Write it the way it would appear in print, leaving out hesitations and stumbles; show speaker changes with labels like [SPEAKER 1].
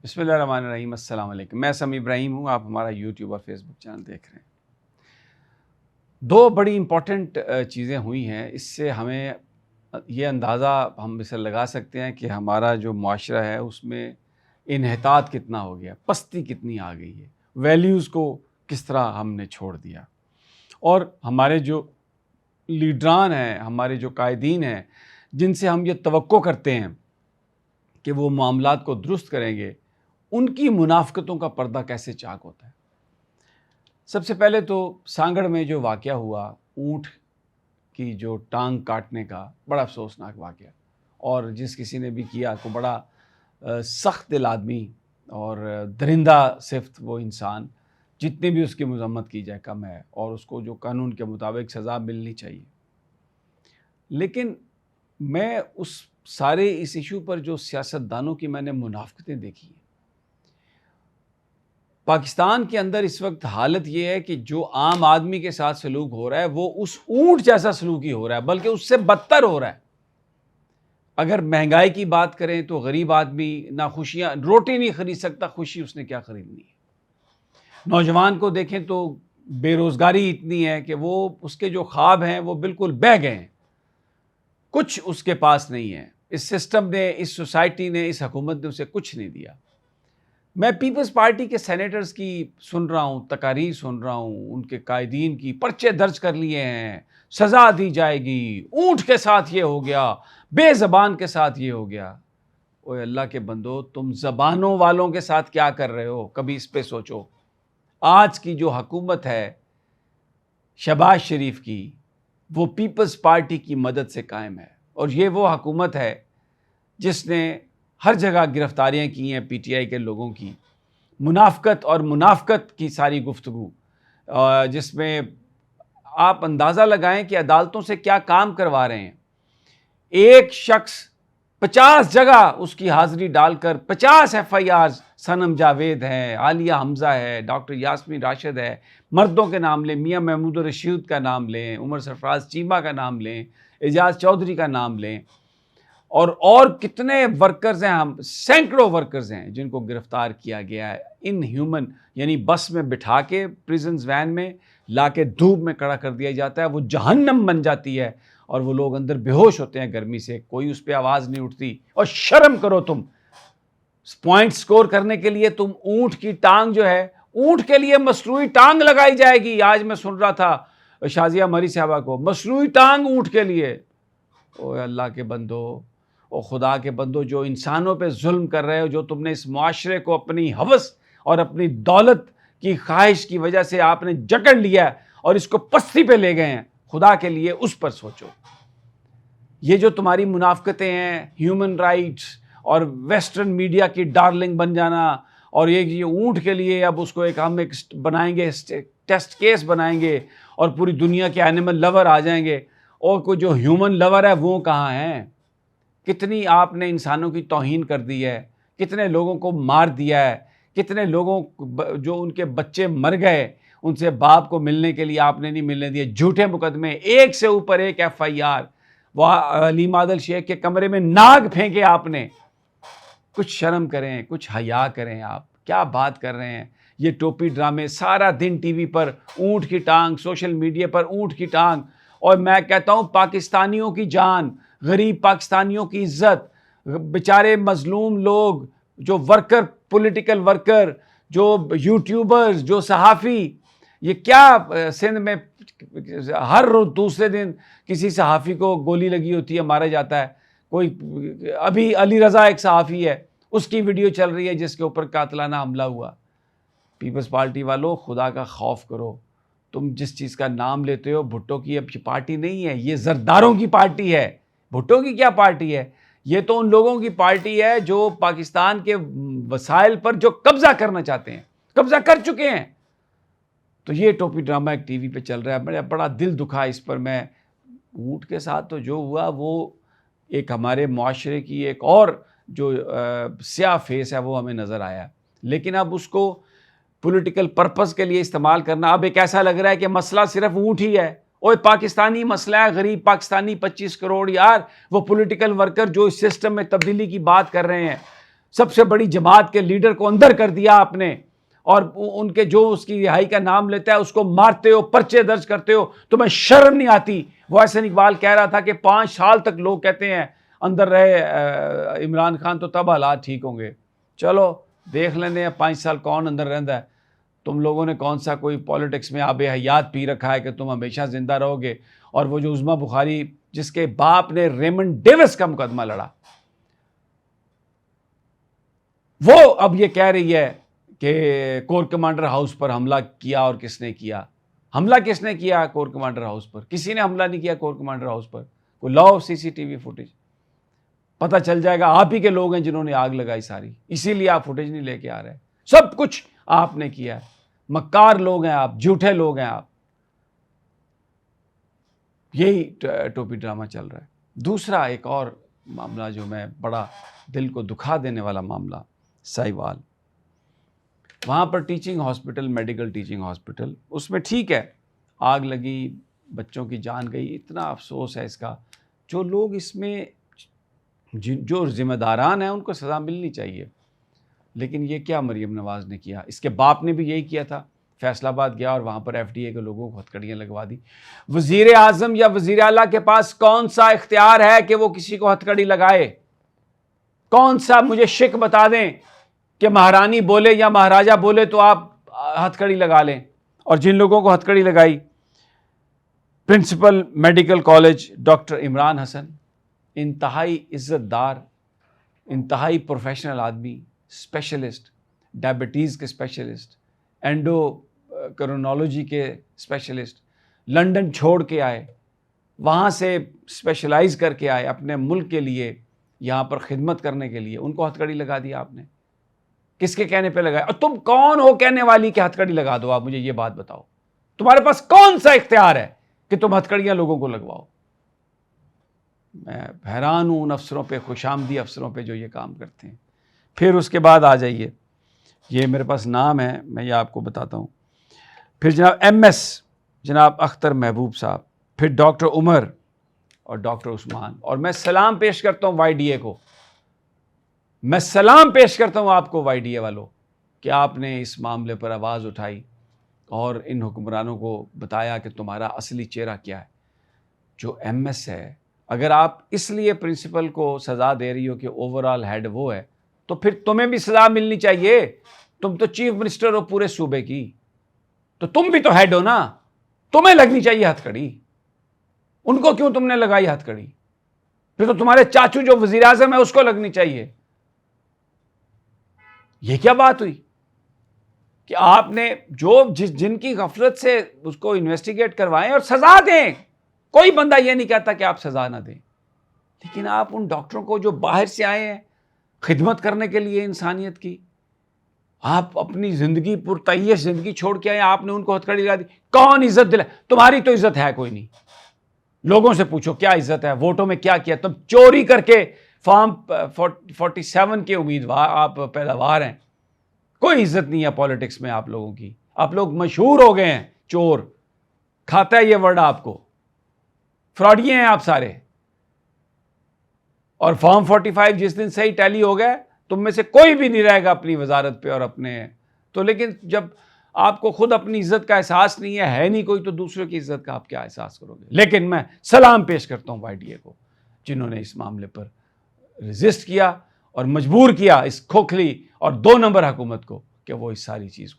[SPEAKER 1] بسم اللہ الرحمن الرحیم۔ السلام علیکم، میں سمی ابراہیم ہوں، آپ ہمارا یوٹیوب اور فیس بک چینل دیکھ رہے ہیں۔ دو بڑی امپورٹنٹ چیزیں ہوئی ہیں، اس سے ہمیں یہ اندازہ ہم اسے لگا سکتے ہیں کہ ہمارا جو معاشرہ ہے اس میں انحطاط کتنا ہو گیا، پستی کتنی آ گئی ہے، ویلیوز کو کس طرح ہم نے چھوڑ دیا، اور ہمارے جو لیڈران ہیں، ہمارے جو قائدین ہیں، جن سے ہم یہ توقع کرتے ہیں کہ وہ معاملات کو درست کریں گے، ان کی منافقتوں کا پردہ کیسے چاک ہوتا ہے۔ سب سے پہلے تو سانگڑ میں جو واقعہ ہوا، اونٹ کی جو ٹانگ کاٹنے کا، بڑا افسوسناک واقعہ، اور جس کسی نے بھی کیا کو بڑا سخت دل آدمی اور درندہ صفت وہ انسان، جتنی بھی اس کی مذمت کی جائے کم ہے، اور اس کو جو قانون کے مطابق سزا ملنی چاہیے۔ لیکن میں اس ایشو پر جو سیاستدانوں کی میں نے منافقتیں دیکھی ہیں، پاکستان کے اندر اس وقت حالت یہ ہے کہ جو عام آدمی کے ساتھ سلوک ہو رہا ہے وہ اس اونٹ جیسا سلوک ہی ہو رہا ہے، بلکہ اس سے بدتر ہو رہا ہے۔ اگر مہنگائی کی بات کریں تو غریب آدمی نہ خوشیاں، روٹی نہیں خرید سکتا، خوشی اس نے کیا خریدنی ہے۔ نوجوان کو دیکھیں تو بے روزگاری اتنی ہے کہ وہ اس کے جو خواب ہیں وہ بالکل بہہ گئے ہیں، کچھ اس کے پاس نہیں ہے۔ اس سسٹم نے، اس سوسائٹی نے، اس حکومت نے اسے کچھ نہیں دیا۔ میں پیپلز پارٹی کے سینیٹرز کی سن رہا ہوں، تقاریر سن رہا ہوں، ان کے قائدین کی پرچے درج کر لیے ہیں، سزا دی جائے گی، اونٹ کے ساتھ یہ ہو گیا، بے زبان کے ساتھ یہ ہو گیا۔ اوے اللہ کے بندو، تم زبانوں والوں کے ساتھ کیا کر رہے ہو؟ کبھی اس پہ سوچو۔ آج کی جو حکومت ہے شہباز شریف کی، وہ پیپلز پارٹی کی مدد سے قائم ہے، اور یہ وہ حکومت ہے جس نے ہر جگہ گرفتاریاں کی ہیں پی ٹی آئی کے لوگوں کی، منافقت کی ساری گفتگو، جس میں آپ اندازہ لگائیں کہ عدالتوں سے کیا کام کروا رہے ہیں۔ ایک شخص 50 جگہ اس کی حاضری ڈال کر 50 ایف آئی آر، صنم جاوید ہے، عالیہ حمزہ ہے، ڈاکٹر یاسمین راشد ہے، مردوں کے نام لیں، میاں محمود الرشید کا نام لیں، عمر سرفراز چیمہ کا نام لیں، اعجاز چودھری کا نام لیں، اور کتنے ورکرز ہیں، ہم سینکڑوں ورکرز ہیں جن کو گرفتار کیا گیا ہے ان ہیومن، یعنی بس میں بٹھا کے پریزنز وین میں لا کے دھوپ میں کھڑا کر دیا جاتا ہے، وہ جہنم بن جاتی ہے، اور وہ لوگ اندر بے ہوش ہوتے ہیں گرمی سے، کوئی اس پہ آواز نہیں اٹھتی۔ اور شرم کرو تم، پوائنٹ سکور کرنے کے لیے تم اونٹ کی ٹانگ جو ہے، اونٹ کے لیے مصنوعی ٹانگ لگائی جائے گی۔ آج میں سن رہا تھا شازیہ مری صاحبہ کو، مصنوعی ٹانگ اونٹ کے لیے۔ اوہ اللہ کے بندو، او خدا کے بندو، جو انسانوں پہ ظلم کر رہے ہو، جو تم نے اس معاشرے کو اپنی ہوس اور اپنی دولت کی خواہش کی وجہ سے آپ نے جکڑ لیا اور اس کو پستی پہ لے گئے ہیں، خدا کے لیے اس پر سوچو۔ یہ جو تمہاری منافقتیں ہیں، ہیومن رائٹس اور ویسٹرن میڈیا کی ڈارلنگ بن جانا، اور یہ اونٹ کے لیے اب اس کو ہم ایک بنائیں گے، ٹیسٹ کیس بنائیں گے، اور پوری دنیا کے اینیمل لور آ جائیں گے، اور کوئی جو ہیومن لور ہے وہ کہاں ہیں؟ کتنی آپ نے انسانوں کی توہین کر دی ہے، کتنے لوگوں کو مار دیا ہے، کتنے لوگوں جو ان کے بچے مر گئے، ان سے باپ کو ملنے کے لیے آپ نے نہیں ملنے دیا، جھوٹے مقدمے، ایک سے اوپر ایک ایف آئی آر، وہ علیم عادل شیخ کے کمرے میں ناگ پھینکے آپ نے۔ کچھ شرم کریں، کچھ حیا کریں، آپ کیا بات کر رہے ہیں؟ یہ ٹوپی ڈرامے، سارا دن ٹی وی پر اونٹ کی ٹانگ، سوشل میڈیا پر اونٹ کی ٹانگ، اور میں کہتا ہوں پاکستانیوں کی جان، غریب پاکستانیوں کی عزت، بیچارے مظلوم لوگ، جو ورکر، پولیٹیکل ورکر، جو یوٹیوبرز، جو صحافی، یہ کیا سندھ میں ہر روز دوسرے دن کسی صحافی کو گولی لگی ہوتی ہے، مارا جاتا ہے۔ کوئی ابھی علی رضا ایک صحافی ہے، اس کی ویڈیو چل رہی ہے جس کے اوپر قاتلانہ حملہ ہوا۔ پیپلز پارٹی والوں، خدا کا خوف کرو۔ تم جس چیز کا نام لیتے ہو، بھٹو کی اب پارٹی نہیں ہے، یہ زرداروں کی پارٹی ہے۔ بھٹو کی کیا پارٹی ہے؟ یہ تو ان لوگوں کی پارٹی ہے جو پاکستان کے وسائل پر جو قبضہ کرنا چاہتے ہیں، قبضہ کر چکے ہیں۔ تو یہ ٹوپی ڈرامہ ایک ٹی وی پہ چل رہا ہے، بڑا دل دکھا اس پر۔ میں اونٹ کے ساتھ تو جو ہوا وہ ایک ہمارے معاشرے کی ایک اور جو سیاہ فیس ہے وہ ہمیں نظر آیا، لیکن اب اس کو پولیٹیکل پرپس کے لیے استعمال کرنا، اب ایک ایسا لگ رہا ہے کہ مسئلہ صرف اونٹ ہی ہے۔ اوہ پاکستانی مسئلہ ہے، غریب پاکستانی 25 کروڑ، یار وہ پولیٹیکل ورکر جو اس سسٹم میں تبدیلی کی بات کر رہے ہیں، سب سے بڑی جماعت کے لیڈر کو اندر کر دیا آپ نے، اور ان کے جو اس کی رہائی کا نام لیتا ہے اس کو مارتے ہو، پرچے درج کرتے ہو، تمہیں شرم نہیں آتی؟ وہ احسن اقبال کہہ رہا تھا کہ 5 سال تک لوگ کہتے ہیں اندر رہے عمران خان تو تب حالات ٹھیک ہوں گے۔ چلو دیکھ لینے ہیں 5 سال کون اندر رہندا ہے۔ تم لوگوں نے کون سا کوئی پالیٹکس میں آب حیات پی رکھا ہے کہ تم ہمیشہ زندہ رہو گے؟ اور وہ جو عظمیٰ بخاری جس کے باپ نے ریمنڈ ڈیوس کا مقدمہ لڑا، وہ اب یہ کہہ رہی ہے کہ کور کمانڈر ہاؤس پر حملہ کیا، اور کس نے کیا؟ حملہ کس نے کیا کور کمانڈر ہاؤس پر؟ کسی نے حملہ نہیں کیا کور کمانڈر ہاؤس پر۔ کوئی لاؤ CCTV فوٹیج، پتہ چل جائے گا آپ ہی کے لوگ ہیں جنہوں نے آگ لگائی ساری، اسی لیے آپ فوٹیج نہیں لے کے آ رہے۔ سب کچھ آپ نے کیا ہے، مکار لوگ ہیں آپ، جھوٹے لوگ ہیں آپ۔ یہی ٹوپی ڈرامہ چل رہا ہے۔ دوسرا ایک اور معاملہ جو میں بڑا دل کو دکھا دینے والا معاملہ، سائیوال، وہاں پر teaching hospital, medical teaching hospital, اس میں ٹھیک ہے آگ لگی، بچوں کی جان گئی، اتنا افسوس ہے اس کا۔ جو لوگ اس میں جو ذمہ داران ہیں ان کو سزا ملنی چاہیے، لیکن یہ کیا مریم نواز نے کیا؟ اس کے باپ نے بھی یہی کیا تھا، فیصل آباد گیا اور وہاں پر FDA کے لوگوں کو ہتھکڑیاں لگوا دی۔ وزیر اعظم یا وزیر اعلیٰ کے پاس کون سا اختیار ہے کہ وہ کسی کو ہتھکڑی لگائے؟ کون سا مجھے شک بتا دیں کہ مہارانی بولے یا مہاراجہ بولے تو آپ ہتھکڑی لگا لیں؟ اور جن لوگوں کو ہتھکڑی لگائی، principal medical college doctor Imran Hassan, انتہائی عزت دار، انتہائی پروفیشنل آدمی، اسپیشلسٹ، ڈائبٹیز کے اسپیشلسٹ، اینڈو کرونالوجی کے اسپیشلسٹ، لنڈن چھوڑ کے آئے، وہاں سے اسپیشلائز کر کے آئے اپنے ملک کے لیے، یہاں پر خدمت کرنے کے لیے، ان کو ہتھکڑی لگا دی آپ نے۔ کس کے کہنے پہ لگایا؟ اور تم کون ہو کہنے والی کہ ہتھکڑی لگا دو؟ آپ مجھے یہ بات بتاؤ، تمہارے پاس کون سا اختیار ہے کہ تم ہتھکڑیاں لوگوں کو لگواؤ؟ میں حیران ہوں ان افسروں پہ، خوش آمدی افسروں پہ جو یہ کام کرتے ہیں۔ پھر اس کے بعد آ جائیے، یہ میرے پاس نام ہے، میں یہ آپ کو بتاتا ہوں۔ پھر جناب MS جناب اختر محبوب صاحب، پھر ڈاکٹر عمر اور ڈاکٹر عثمان، اور میں سلام پیش کرتا ہوں YDA کو، میں سلام پیش کرتا ہوں آپ کو YDA والوں کہ آپ نے اس معاملے پر آواز اٹھائی اور ان حکمرانوں کو بتایا کہ تمہارا اصلی چہرہ کیا ہے۔ جو MS ہے، اگر آپ اس لیے پرنسپل کو سزا دے رہی ہو کہ اوورآل ہیڈ وہ ہے، تو پھر تمہیں بھی سزا ملنی چاہیے۔ تم تو چیف منسٹر ہو پورے صوبے کی، تو تم بھی تو ہیڈ ہو نا، تمہیں لگنی چاہیے ہتھکڑی۔ ان کو کیوں تم نے لگائی ہتھکڑی؟ پھر تو تمہارے چاچو جو وزیر اعظم ہے اس کو لگنی چاہیے۔ یہ کیا بات ہوئی کہ آپ نے جن کی غفلت سے اس کو انویسٹیگیٹ کروائیں اور سزا دیں؟ کوئی بندہ یہ نہیں کہتا کہ آپ سزا نہ دیں، لیکن آپ ان ڈاکٹروں کو جو باہر سے آئے ہیں خدمت کرنے کے لیے انسانیت کی، آپ اپنی زندگی پرتعیش زندگی چھوڑ کے آئے، آپ نے ان کو ہتھکڑی لگا دی۔ کون عزت دلائے؟ تمہاری تو عزت ہے کوئی نہیں۔ لوگوں سے پوچھو کیا عزت ہے، ووٹوں میں کیا کیا؟ تم چوری کر کے فارم 47 کے امیدوار، آپ پیداوار ہیں۔ کوئی عزت نہیں ہے پالیٹکس میں آپ لوگوں کی۔ آپ لوگ مشہور ہو گئے ہیں چور، کھاتا ہے یہ ورڈ آپ کو، فراڈیے ہیں آپ سارے۔ اور فارم 45 جس دن صحیح ٹیلی ہو گئے، تم میں سے کوئی بھی نہیں رہے گا اپنی وزارت پہ اور اپنے تو۔ لیکن جب آپ کو خود اپنی عزت کا احساس نہیں ہے نہیں کوئی، تو دوسروں کی عزت کا آپ کیا احساس کرو گے؟ لیکن میں سلام پیش کرتا ہوں YDA کو، جنہوں نے اس معاملے پر ریزسٹ کیا اور مجبور کیا اس کھوکھلی اور 2 نمبر حکومت کو کہ وہ اس ساری چیز کو